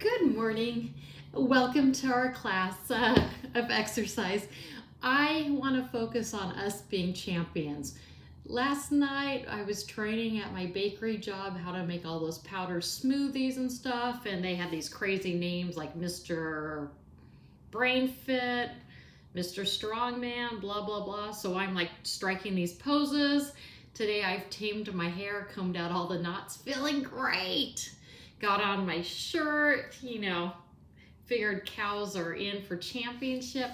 Good morning. Welcome to our class of exercise. I want to focus on us being champions. Last night I was training at my bakery job how to make all those powder smoothies and stuff, and they had these crazy names like Mr. Brain Fit, Mr. Strongman, blah blah blah. So I'm like striking these poses. Today I've tamed my hair, combed out all the knots, feeling great. Got on my shirt, figured cows are in for championship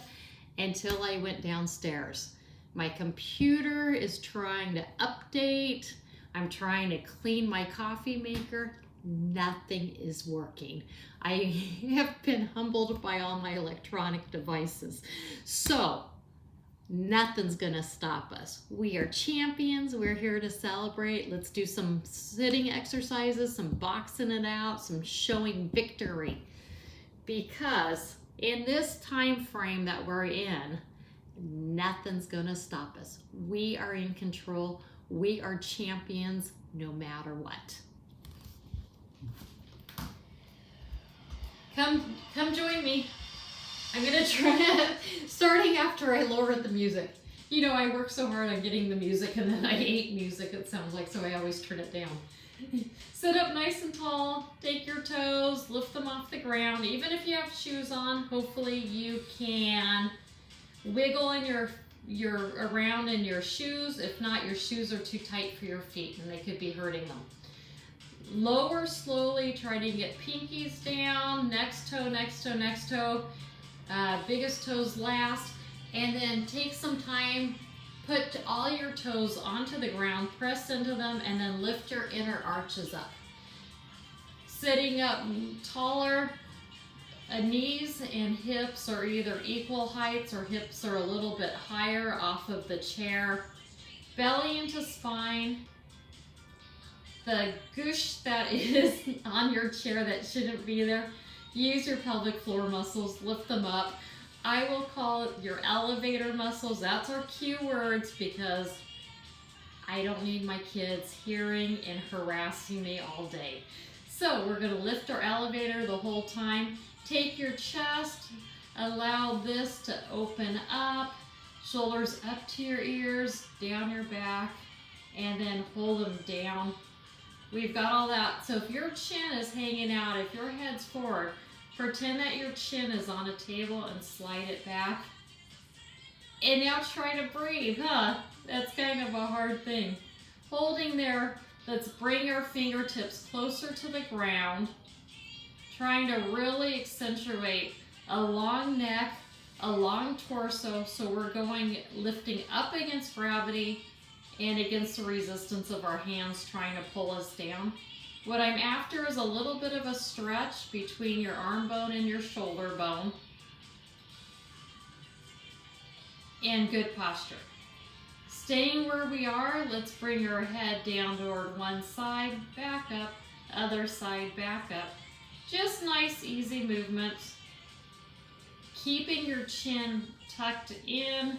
until I went downstairs. My computer is trying to update. I'm trying to clean my coffee maker. Nothing is working. I have been humbled by all my electronic devices. So, nothing's gonna stop us. We are champions. We're here to celebrate. Let's do some sitting exercises, some boxing it out, some showing victory. Because in this time frame that we're in, nothing's gonna stop us. We are in control. We are champions no matter what. Come join me. I'm gonna try starting after I lowered the music. I work so hard on getting the music and then I hate music, it sounds like, so I always turn it down. Sit up nice and tall, take your toes, lift them off the ground. Even if you have shoes on, hopefully you can wiggle in your around in your shoes. If not, your shoes are too tight for your feet and they could be hurting them. Lower slowly, try to get pinkies down, next toe, next toe, next toe. Biggest toes last, and then take some time, put all your toes onto the ground, press into them, and then lift your inner arches up. Sitting up taller, knees and hips are either equal heights or hips are a little bit higher off of the chair. Belly into spine. The goosh that is on your chair that shouldn't be there. Use your pelvic floor muscles, lift them up. I will call it your elevator muscles. That's our cue words because I don't need my kids hearing and harassing me all day. So we're going to lift our elevator the whole time. Take your chest, allow this to open up, shoulders up to your ears, down your back, and then hold them down. We've got all that. So if your chin is hanging out, if your head's forward, pretend that your chin is on a table and slide it back. And now try to breathe, That's kind of a hard thing. Holding there, let's bring our fingertips closer to the ground. Trying to really accentuate a long neck, a long torso. So we're lifting up against gravity and against the resistance of our hands trying to pull us down. What I'm after is a little bit of a stretch between your arm bone and your shoulder bone. And good posture. Staying where we are, let's bring our head down toward one side, back up, other side, back up. Just nice, easy movements. Keeping your chin tucked in.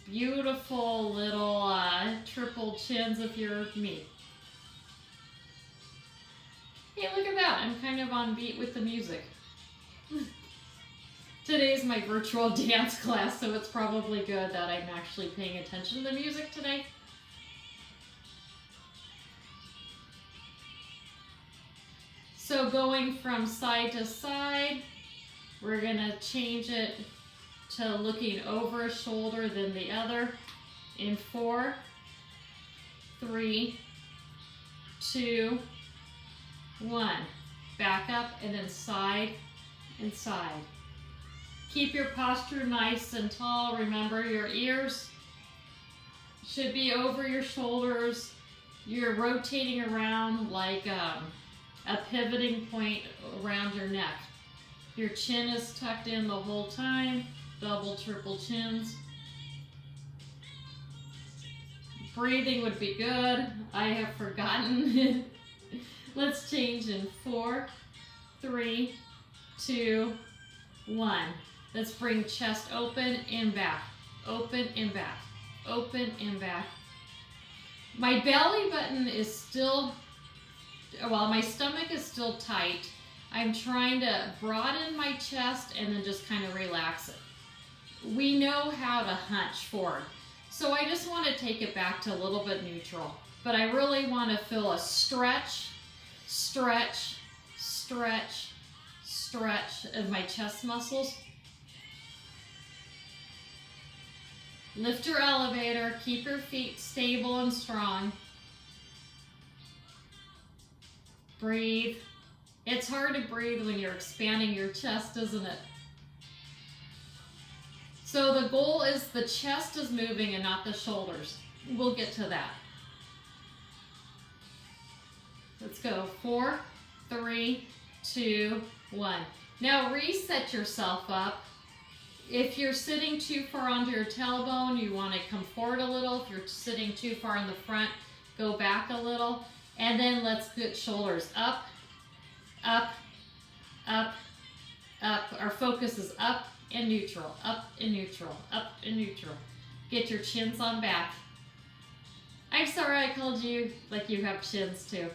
Beautiful little triple chins if you're me. Hey, look at that. I'm kind of on beat with the music. Today's my virtual dance class, so it's probably good that I'm actually paying attention to the music today. So going from side to side, we're going to change it to looking over a shoulder then the other in 4, 3, 2, 1. Back up and then side and side. Keep your posture nice and tall. Remember, your ears should be over your shoulders. You're rotating around like a pivoting point around your neck. Your chin is tucked in the whole time. Double, triple chins. Breathing would be good. I have forgotten. Let's change in 4, 3, 2, 1. Let's bring chest open and back. Open and back. Open and back. My belly button is still, well, my stomach is still tight. I'm trying to broaden my chest and then just kind of relax it. We know how to hunch forward. So I just want to take it back to a little bit neutral. But I really want to feel a stretch, stretch, stretch, stretch of my chest muscles. Lift your elevator, keep your feet stable and strong. Breathe. It's hard to breathe when you're expanding your chest, isn't it? So the goal is the chest is moving and not the shoulders. We'll get to that. Let's go. 4, 3, 2, 1. Now reset yourself up. If you're sitting too far onto your tailbone, you want to come forward a little. If you're sitting too far in the front, go back a little. And then let's get shoulders up, up, up, up. Our focus is up and neutral, up and neutral, up and neutral. Get your chins on back. I'm sorry I called you like you have chins too.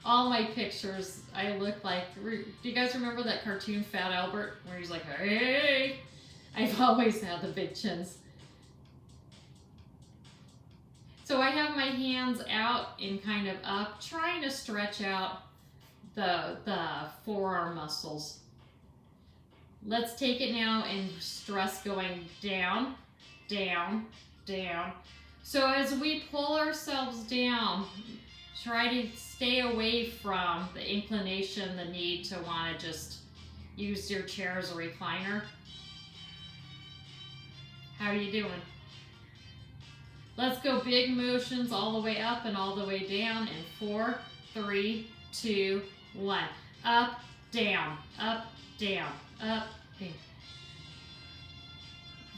All my pictures, I look like, do you guys remember that cartoon Fat Albert where he's like, hey? I've always had the big chins. So I have my hands out and kind of up, trying to stretch out the forearm muscles. Let's take it now and stress going down, down, down. So as we pull ourselves down, try to stay away from the inclination, the need to want to just use your chair as a recliner. How are you doing? Let's go big motions all the way up and all the way down in 4, 3, 2, 1. Up, down, up, down, up, down.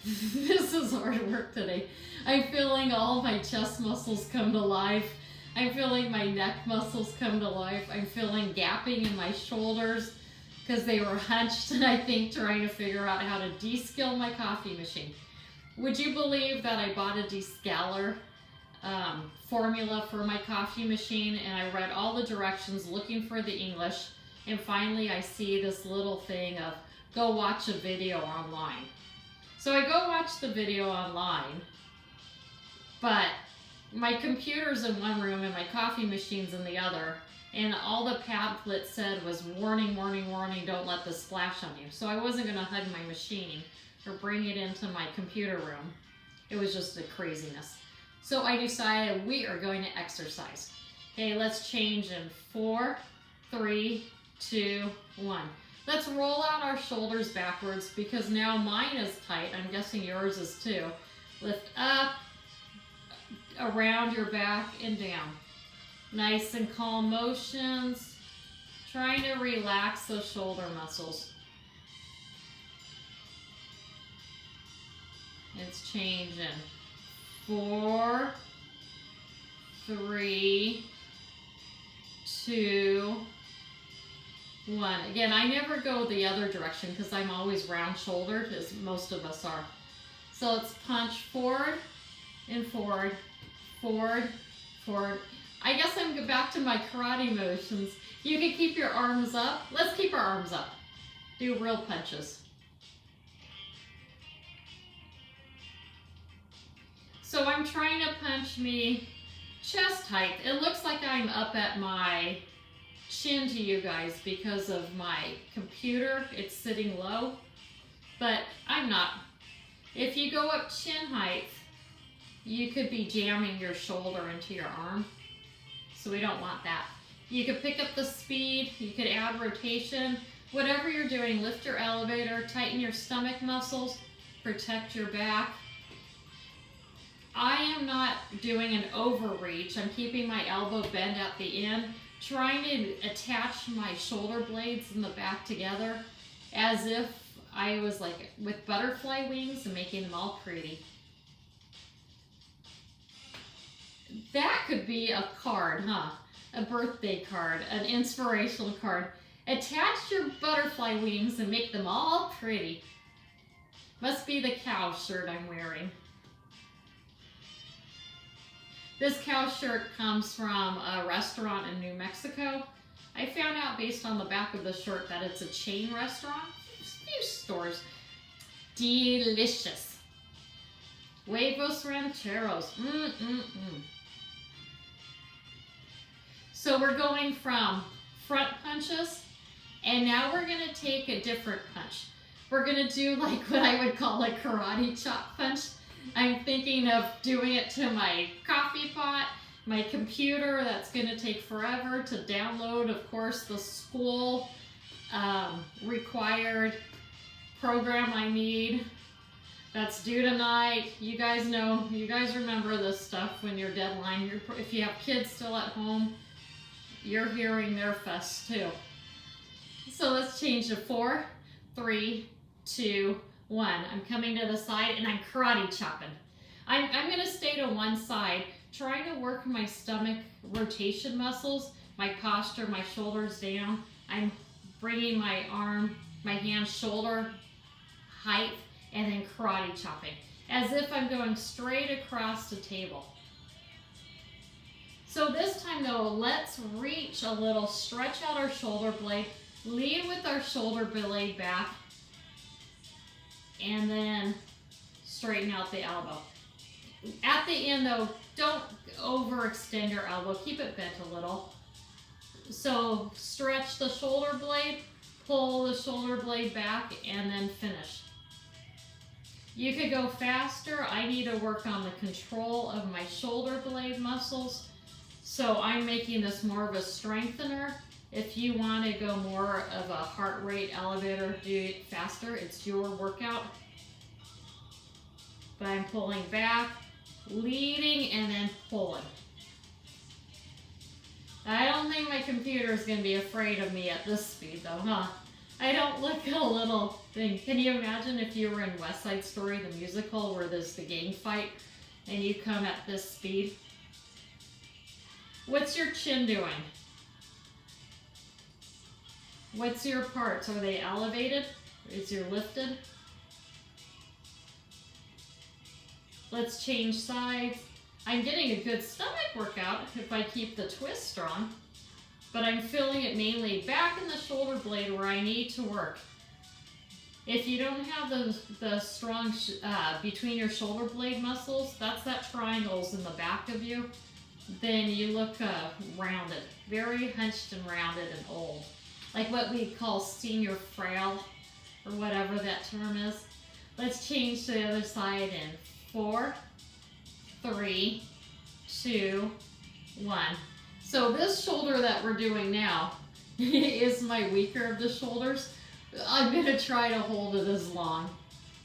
This is hard work today. I'm feeling all my chest muscles come to life. I'm feeling my neck muscles come to life. I'm feeling gapping in my shoulders because they were hunched, and I think trying to figure out how to de-skill my coffee machine. Would you believe that I bought a descaler formula for my coffee machine, and I read all the directions looking for the English, and finally I see this little thing of go watch a video online. So I go watch the video online, but my computer's in one room and my coffee machine's in the other, and all the pamphlet said was warning, warning, warning, don't let this splash on you. So I wasn't going to hug my machine or bring it into my computer room. It was just a craziness. So I decided we are going to exercise. Okay, let's change in 4, 3, 2, 1. Let's roll out our shoulders backwards because now mine is tight. I'm guessing yours is too. Lift up, around your back and down. Nice and calm motions. Trying to relax those shoulder muscles. It's changing. 4, 3, 2, 1. Again, I never go the other direction because I'm always round shouldered, as most of us are. So let's punch forward and forward, forward, forward. I guess I'm back to my karate motions. You can keep your arms up. Let's keep our arms up. Do real punches. So I'm trying to punch me chest height. It looks like I'm up at my chin to you guys because of my computer. It's sitting low, but I'm not. If you go up chin height, you could be jamming your shoulder into your arm. So we don't want that. You could pick up the speed, you could add rotation. Whatever you're doing, lift your elevator, tighten your stomach muscles, protect your back. I am not doing an overreach. I'm keeping my elbow bent at the end, trying to attach my shoulder blades in the back together as if I was like with butterfly wings and making them all pretty. That could be a card, huh? A birthday card, an inspirational card. Attach your butterfly wings and make them all pretty. Must be the cow shirt I'm wearing. This cow shirt comes from a restaurant in New Mexico. I found out based on the back of the shirt that it's a chain restaurant. Few stores. Delicious. Huevos rancheros. So we're going from front punches, and now we're going to take a different punch. We're going to do like what I would call a karate chop punch. I'm thinking of doing it to my coffee pot, my computer. That's going to take forever to download, of course, the school required program I need. That's due tonight. You guys know, you guys remember this stuff when your deadline. If you have kids still at home, you're hearing their fuss too. So let's change to 4, 3, 2, 1. I'm coming to the side and I'm karate chopping. I'm going to stay to one side, trying to work my stomach rotation muscles, my posture, my shoulders down. I'm bringing my arm, my hand shoulder height, and then karate chopping, as if I'm going straight across the table. So this time though, let's reach a little, stretch out our shoulder blade, lead with our shoulder blade back, and then straighten out the elbow. At the end though, don't overextend your elbow, keep it bent a little. So stretch the shoulder blade, pull the shoulder blade back, and then finish. You could go faster. I need to work on the control of my shoulder blade muscles. So I'm making this more of a strengthener. If you want to go more of a heart rate elevator, do it faster. It's your workout. But I'm pulling back, leading, and then pulling. I don't think my computer is going to be afraid of me at this speed though, huh? I don't look a little thing. Can you imagine if you were in West Side Story, the musical, where there's the gang fight, and you come at this speed? What's your chin doing? What's your parts? Are they elevated? Is your lifted? Let's change sides. I'm getting a good stomach workout if I keep the twist strong. But I'm feeling it mainly back in the shoulder blade where I need to work. If you don't have the strong between your shoulder blade muscles, that's that triangles in the back of you, then you look rounded, very hunched and rounded and old. Like what we call senior frail, or whatever that term is. Let's change to the other side in 4, 3, 2, 1. So this shoulder that we're doing now is my weaker of the shoulders. I'm going to try to hold it as long.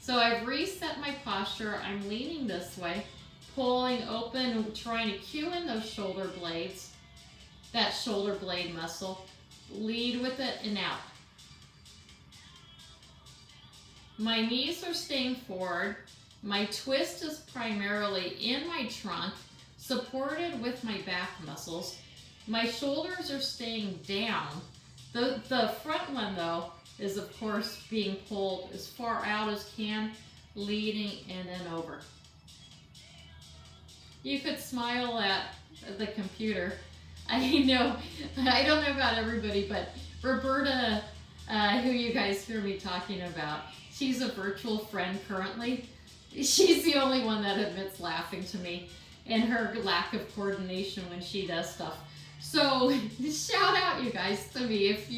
So I've reset my posture. I'm leaning this way, pulling open, trying to cue in those shoulder blades, that shoulder blade muscle. Lead with it and out. My knees are staying forward. My twist is primarily in my trunk, supported with my back muscles. My shoulders are staying down. The front one though is of course being pulled as far out as can, leading and then over. You could smile at the computer. I know, I don't know about everybody, but Roberta, who you guys hear me talking about, she's a virtual friend currently. She's the only one that admits laughing to me and her lack of coordination when she does stuff. So shout out you guys to me if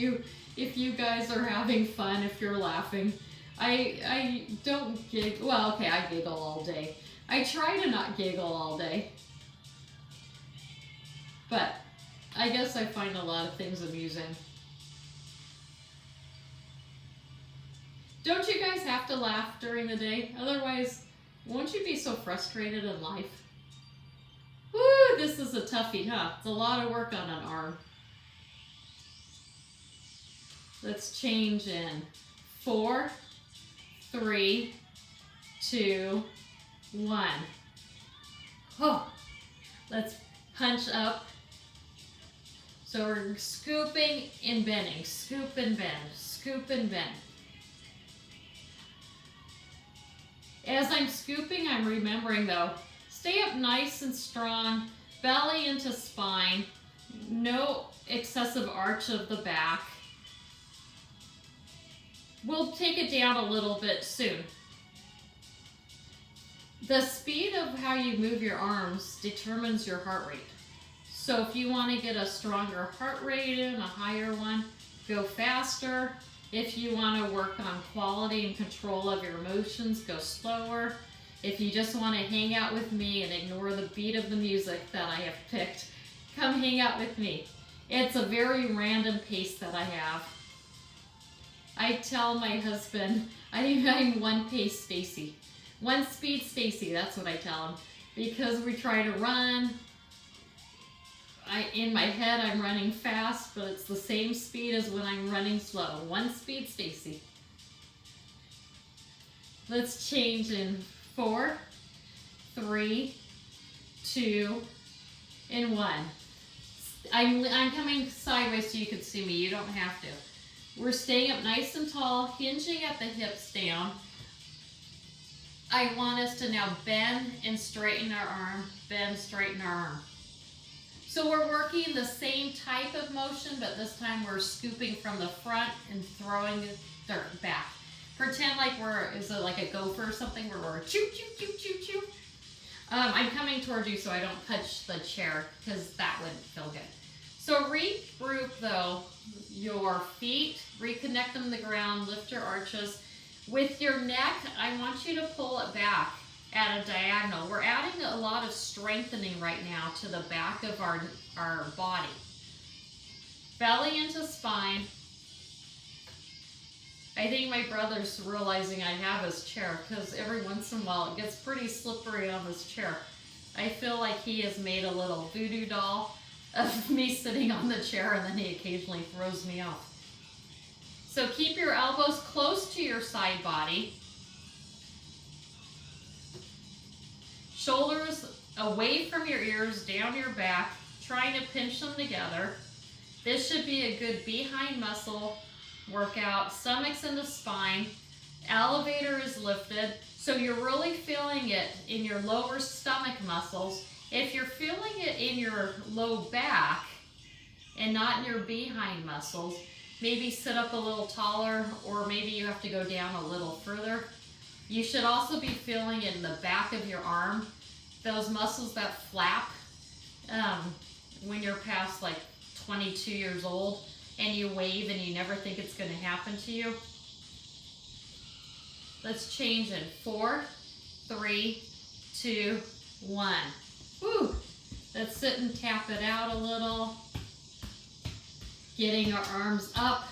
you guys are having fun, if you're laughing. I don't giggle. Well, okay, I giggle all day. I try to not giggle all day. But I guess I find a lot of things amusing. Don't you guys have to laugh during the day? Otherwise, won't you be so frustrated in life? Woo, this is a toughie, huh? It's a lot of work on an arm. Let's change in 4, 3, 2, 1. Oh, let's punch up. So we're scooping and bending, scoop and bend, scoop and bend. As I'm scooping, I'm remembering though, stay up nice and strong, belly into spine. No excessive arch of the back. We'll take it down a little bit soon. The speed of how you move your arms determines your heart rate. So if you want to get a stronger heart rate and a higher one, go faster. If you want to work on quality and control of your emotions, go slower. If you just want to hang out with me and ignore the beat of the music that I have picked, come hang out with me. It's a very random pace that I have. I tell my husband, I'm one pace Stacy. One speed Stacy, that's what I tell him. Because we try to run. In my head, I'm running fast, but it's the same speed as when I'm running slow. One speed Stacy. Let's change in 4, 3, 2, and 1. I'm coming sideways so you can see me. You don't have to. We're staying up nice and tall, hinging at the hips down. I want us to now bend and straighten our arm, bend, straighten our arm. So we're working the same type of motion, but this time we're scooping from the front and throwing it back. Pretend like is it like a gopher or something where we're choo, choo, choo, choo, choo. I'm coming towards you so I don't touch the chair because that wouldn't feel good. So regroup though your feet, reconnect them to the ground, lift your arches. With your neck, I want you to pull it back at a diagonal. We're adding a lot of strengthening right now to the back of our body. Belly into spine. I think my brother's realizing I have his chair because every once in a while it gets pretty slippery on this chair. I feel like he has made a little voodoo doll of me sitting on the chair and then he occasionally throws me off. So keep your elbows close to your side body. Shoulders away from your ears, down your back, trying to pinch them together. This should be a good behind muscle workout. Stomach's into spine. Elevator is lifted. So you're really feeling it in your lower stomach muscles. If you're feeling it in your low back and not in your behind muscles, maybe sit up a little taller, or maybe you have to go down a little further. You should also be feeling it in the back of your arm, those muscles that flap when you're past like 22 years old and you wave and you never think it's going to happen to you. Let's change in 4, 3, 2, 1. Woo! Let's sit and tap it out a little. Getting our arms up.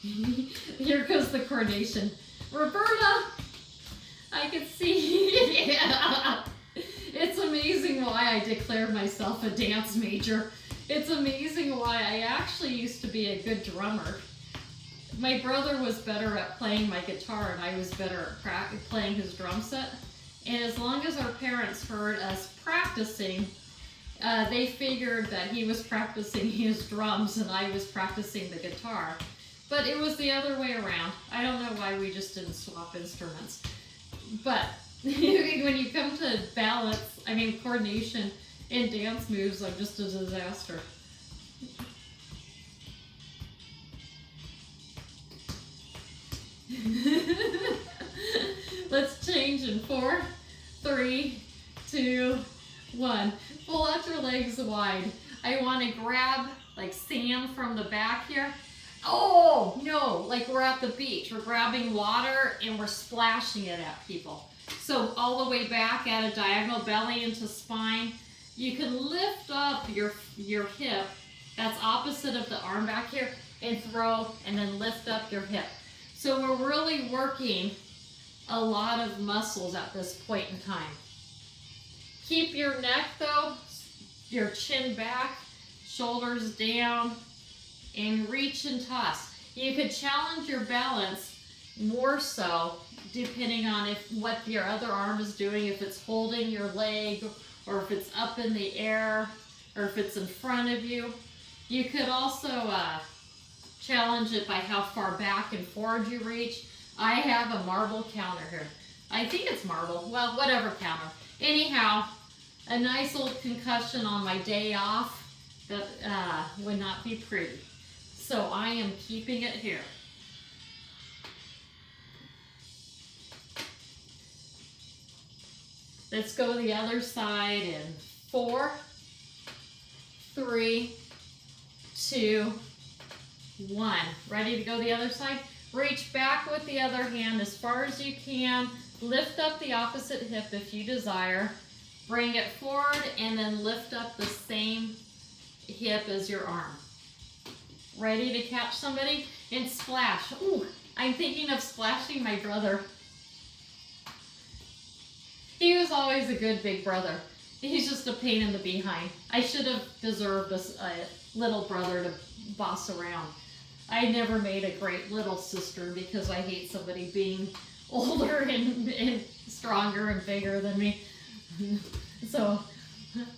Here goes the coordination. Roberta! I can see. Yeah. It's amazing why I declared myself a dance major. It's amazing why I actually used to be a good drummer. My brother was better at playing my guitar and I was better at playing his drum set. And as long as our parents heard us practicing, they figured that he was practicing his drums and I was practicing the guitar. But it was the other way around. I don't know why we just didn't swap instruments. But when you come to balance, coordination and dance moves, I'm just a disaster. Let's change in 4, 3, 2, 1. Pull out your legs wide. I want to grab like sand from the back here. Oh, no, like we're at the beach. We're grabbing water and we're splashing it at people. So all the way back at a diagonal, belly into spine. You can lift up your hip. That's opposite of the arm back here, and throw and then lift up your hip. So we're really working a lot of muscles at this point in time. Keep your neck though, your chin back, shoulders down, and reach and toss. You could challenge your balance more so depending on what your other arm is doing, if it's holding your leg or if it's up in the air or if it's in front of you. You could also challenge it by how far back and forward you reach. I have a marble counter here. I think it's marble, well, whatever counter. Anyhow, a nice old concussion on my day off That would not be pretty. So I am keeping it here. Let's go the other side in 4, 3, 2, 1. Ready to go the other side? Reach back with the other hand as far as you can. Lift up the opposite hip if you desire. Bring it forward and then lift up the same hip as your arm. Ready to catch somebody? And splash. Ooh, I'm thinking of splashing my brother. He was always a good big brother. He's just a pain in the behind. I should have deserved a little brother to boss around. I never made a great little sister because I hate somebody being older and stronger and bigger than me. So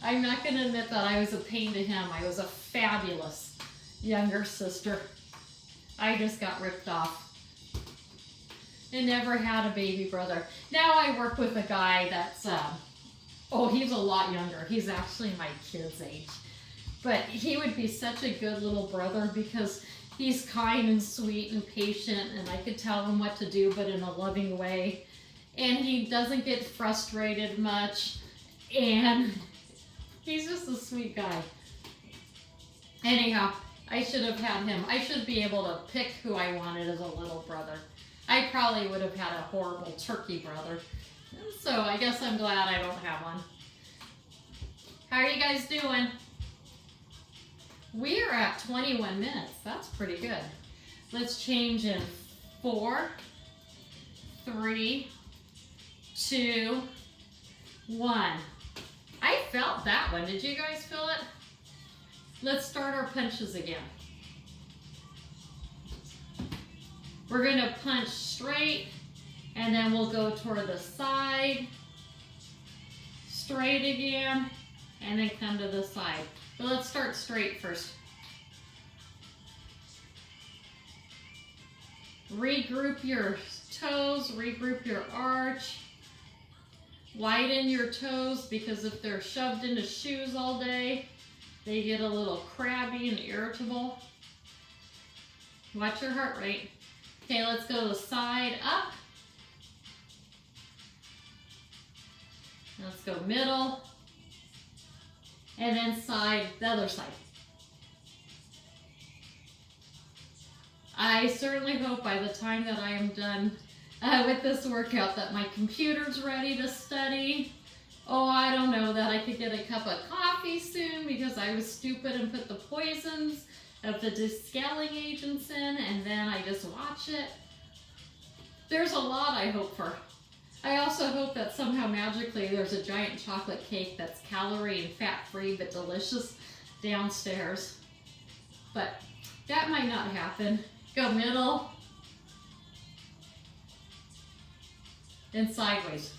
I'm not going to admit that I was a pain to him. I was a fabulous younger sister. I just got ripped off. And never had a baby brother. Now I work with a guy that's, he's a lot younger. He's actually my kid's age. But he would be such a good little brother because he's kind and sweet and patient, and I could tell him what to do, but in a loving way. And he doesn't get frustrated much, and he's just a sweet guy. Anyhow, I should have had him. I should be able to pick who I wanted as a little brother. I probably would have had a horrible turkey brother. So I guess I'm glad I don't have one. How are you guys doing? We are at 21 minutes. That's pretty good. Let's change in 4, 3, 2, 1. I felt that one. Did you guys feel it? Let's start our punches again. We're going to punch straight, and then we'll go toward the side, straight again, and then come to the side. But let's start straight first. Regroup your toes, regroup your arch. Widen your toes because if they're shoved into shoes all day, they get a little crabby and irritable. Watch your heart rate. Okay, let's go the side up. Let's go middle. And then side, the other side. I certainly hope by the time that I am done with this workout that my computer's ready to study. Oh, I don't know, that I could get a cup of coffee soon because I was stupid and put the poisons of the descaling agents in, and then I just watch it. There's a lot I hope for. I also hope that somehow magically there's a giant chocolate cake that's calorie and fat-free but delicious downstairs. But that might not happen. Go middle, then sideways.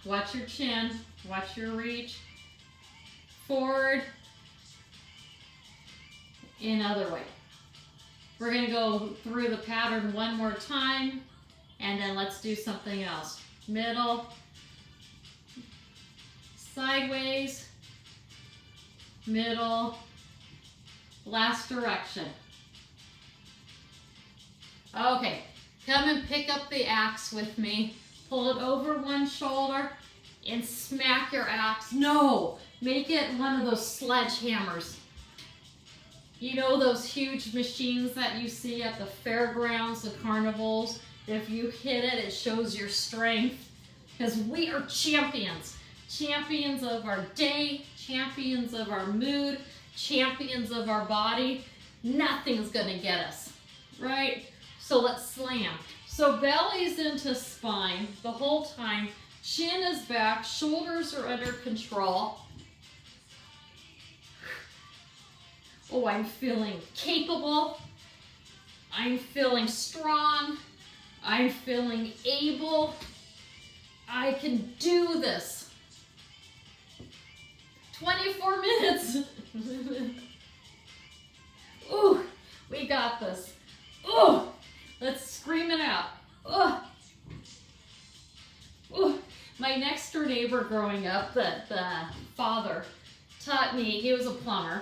Watch your chin, watch your reach. Forward, and other way. We're going to go through the pattern one more time, and then let's do something else. Middle, sideways, middle, last direction. Okay, come and pick up the axe with me. Pull it over one shoulder and smack your axe. No! Make it one of those sledgehammers. You know those huge machines that you see at the fairgrounds, the carnivals? If you hit it, it shows your strength. Because we are champions. Champions of our day, champions of our mood, champions of our body. Nothing's gonna get us, right? So let's slam. So belly's into spine the whole time. Chin is back, shoulders are under control. Oh, I'm feeling capable. I'm feeling strong. I'm feeling able. I can do this. 24 minutes. Ooh, we got this. Ooh, let's scream it out. Ooh. Ooh. My next door neighbor neighbor growing up that the father taught me, he was a plumber,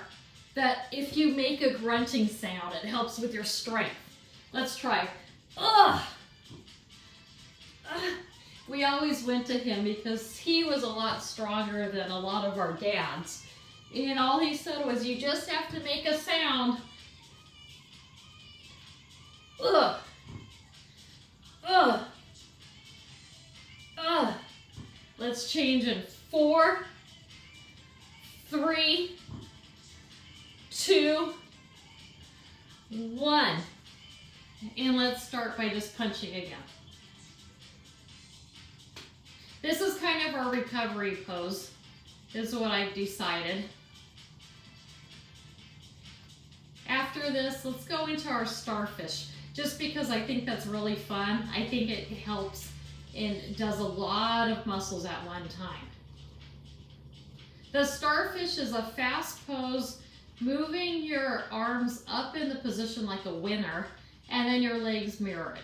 that if you make a grunting sound, it helps with your strength. Let's try. Ugh! We always went to him because he was a lot stronger than a lot of our dads. And all he said was, you just have to make a sound. Ugh! Ugh! Ugh! Let's change in 4, 3, 2, 1. And let's start by just punching again. This is kind of our recovery pose, is what I've decided. After this, let's go into our starfish, just because I think that's really fun. I think it helps and does a lot of muscles at one time. The starfish is a fast pose, moving your arms up in the position like a winner, and then your legs mirror it.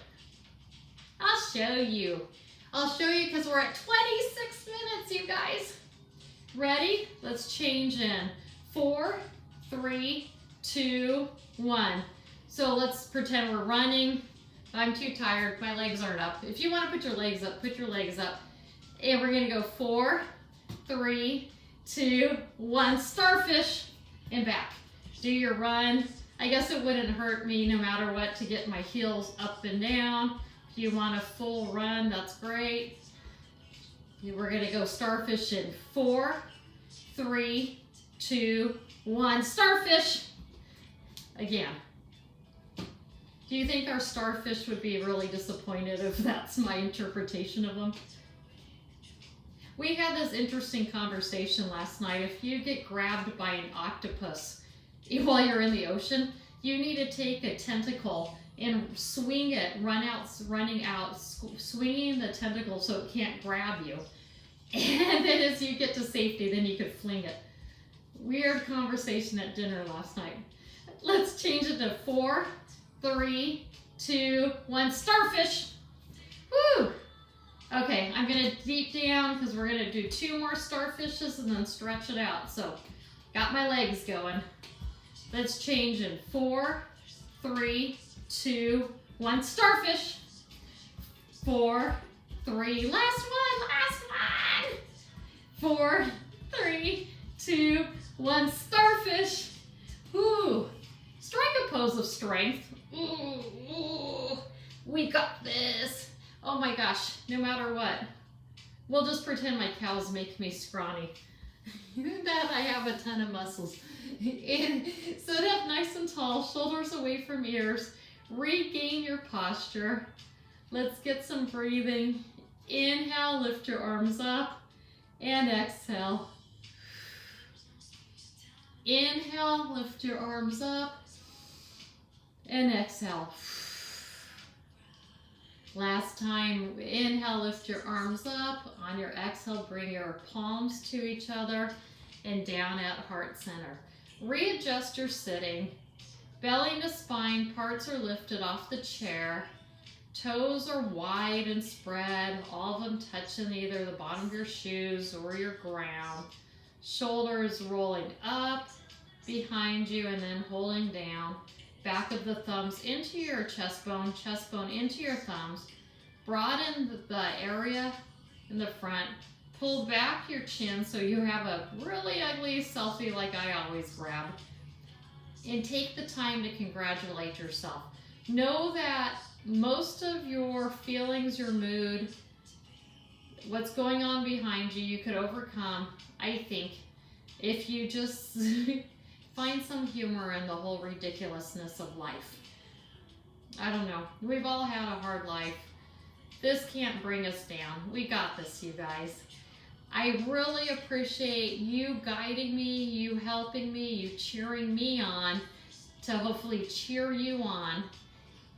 I'll show you. I'll show you because we're at 26 minutes, you guys. Ready? Let's change in 4, 3, 2, 1. So let's pretend we're running. I'm too tired. My legs aren't up. If you want to put your legs up, put your legs up. And we're going to go 4, 3, 2, 1. Starfish and back. Do your run. I guess it wouldn't hurt me no matter what to get my heels up and down. If you want a full run, that's great. We're going to go starfish in 4, 3, 2, 1. Starfish. Again. Do you think our starfish would be really disappointed if that's my interpretation of them? We had this interesting conversation last night. If you get grabbed by an octopus while you're in the ocean, you need to take a tentacle and swing it, running out, swinging the tentacle so it can't grab you. And then as you get to safety, then you could fling it. Weird conversation at dinner last night. Let's change it to 4, 3, 2, 1. Starfish. Woo! Okay, I'm gonna deep down because we're gonna do 2 more starfishes and then stretch it out. So, got my legs going. Let's change in 4, 3, 2, 1. Starfish. 4, 3. Last one. 4, 3, 2, 1. Starfish. Woo! Strike a pose of strength. Ooh, we got this. Oh my gosh, no matter what. We'll just pretend my cows make me scrawny. That I have a ton of muscles. And sit up nice and tall, shoulders away from ears. Regain your posture. Let's get some breathing. Inhale, lift your arms up. And exhale. Inhale, lift your arms up. And exhale. Last time, inhale, lift your arms up. On your exhale, bring your palms to each other and down at heart center. Readjust your sitting. Belly to spine, parts are lifted off the chair. Toes are wide and spread, all of them touching either the bottom of your shoes or your ground. Shoulders rolling up behind you and then holding down. Back of the thumbs into your chest bone into your thumbs. Broaden the area in the front. Pull back your chin so you have a really ugly selfie like I always grab. And take the time to congratulate yourself. Know that most of your feelings, your mood, what's going on behind you, you could overcome, I think, if you just find some humor in the whole ridiculousness of life. I don't know. We've all had a hard life. This can't bring us down. We got this, you guys. I really appreciate you guiding me, you helping me, you cheering me on to hopefully cheer you on.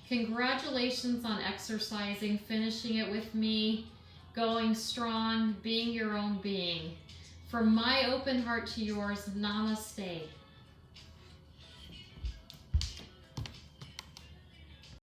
Congratulations on exercising, finishing it with me, going strong, being your own being. From my open heart to yours, namaste.